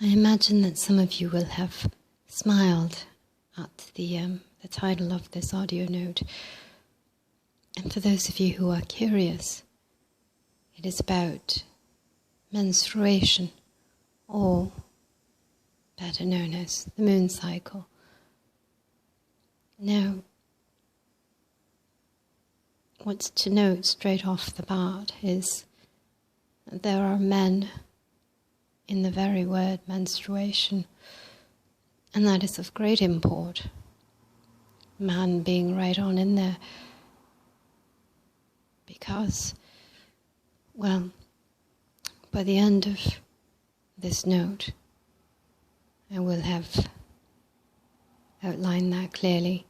I imagine that some of you will have smiled at the title of this audio note. And for those of you who are curious, it is about menstruation, or better known as the moon cycle. Now, what's to note straight off the bat is that there are men in the very word menstruation, and that is of great import. Man being right on in there, because, well, by the end of this note, I will have outlined that clearly.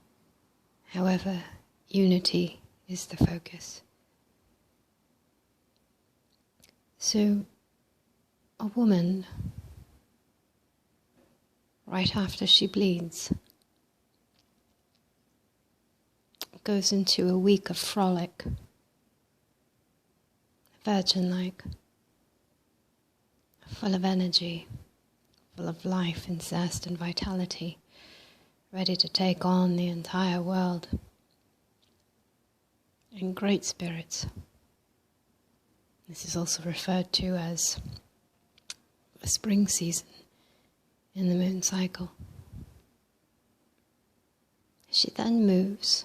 However, unity is the focus. So, a woman, right after she bleeds, goes into a week of frolic, virgin-like, full of energy, full of life and zest and vitality, ready to take on the entire world, in great spirits. This is also referred to as a spring season in the moon cycle. She then moves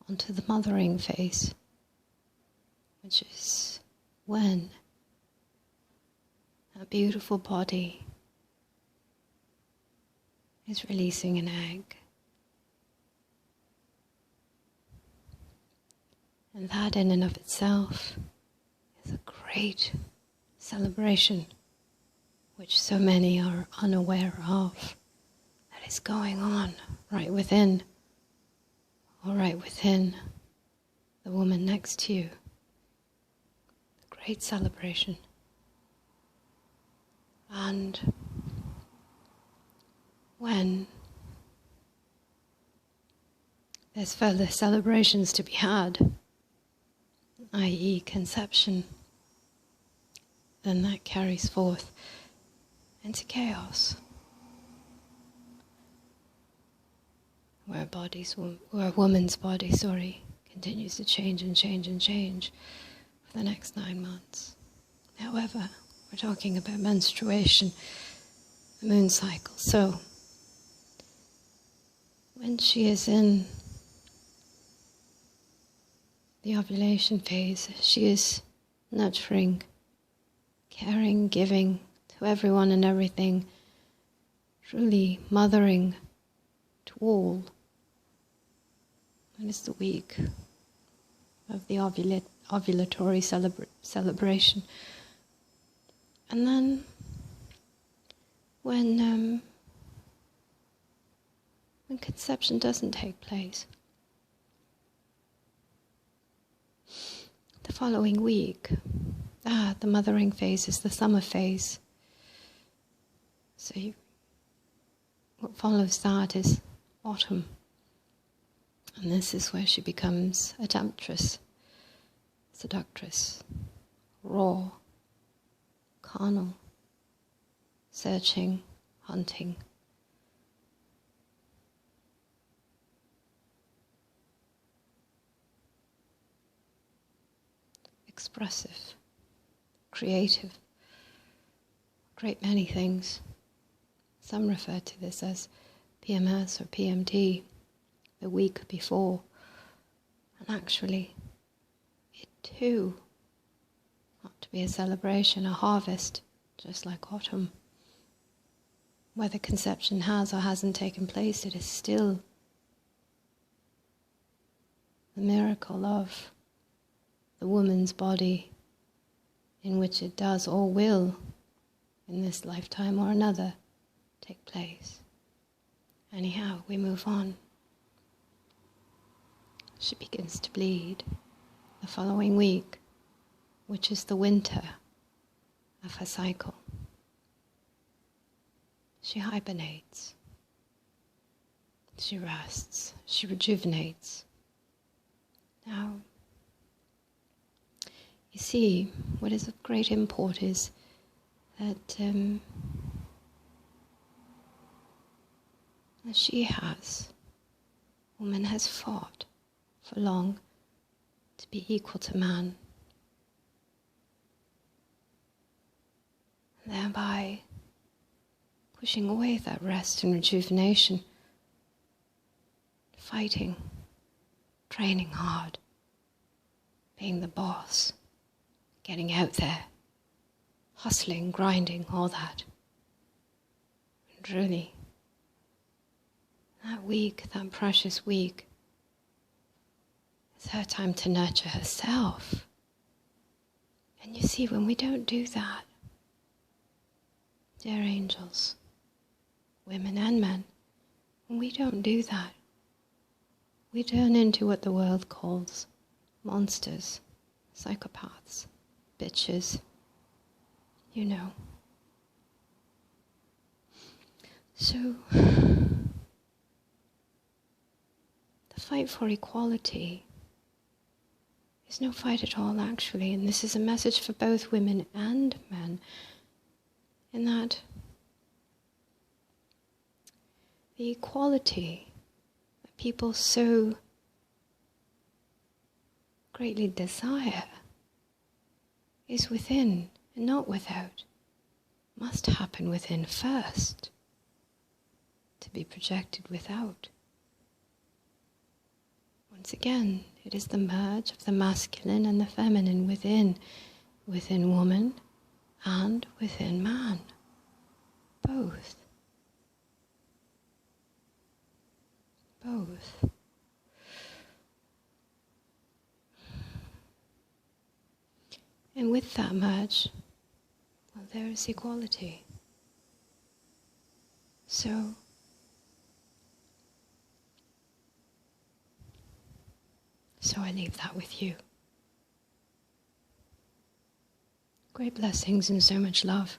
onto the mothering phase, which is when a beautiful body is releasing an egg. And that in and of itself is a great celebration, which so many are unaware of, that is going on right within, or right within the woman next to you. A great celebration. And when there's further celebrations to be had, i.e. conception, then that carries forth into chaos, where a woman's body, continues to change and change and change for the next 9 months. However, we're talking about menstruation, the moon cycle. So, when she is in the ovulation phase, she is nurturing, caring, giving to everyone and everything, truly mothering to all. And it's the week of the ovulatory celebration. And then when conception doesn't take place, the following week, the mothering phase is the summer phase. So what follows that is autumn. And this is where she becomes a temptress, seductress, raw, carnal, searching, hunting. Expressive, creative, great many things. Some refer to this as PMS or PMT, the week before. And actually, it too ought to be a celebration, a harvest, just like autumn. Whether conception has or hasn't taken place, it is still the miracle of the woman's body, in which it does or will, in this lifetime or another, take place. Anyhow, we move on. She begins to bleed the following week, which is the winter of her cycle. She hibernates. She rests. She rejuvenates. Now, you see, what is of great import is that as she has, woman has fought for long to be equal to man, and thereby pushing away that rest and rejuvenation, fighting, training hard, being the boss, getting out there, hustling, grinding, all that. And really, that week, that precious week, is her time to nurture herself. And you see, when we don't do that, dear angels, women and men, when we don't do that, we turn into what the world calls monsters, psychopaths, bitches, you know. So, the fight for equality is no fight at all, actually, and this is a message for both women and men, in that the equality that people so greatly desire is within and not without, must happen within first to be projected without. Once again, it is the merge of the masculine and the feminine within woman and within man, both. And with that merge, well, there is equality. So I leave that with you. Great blessings and so much love.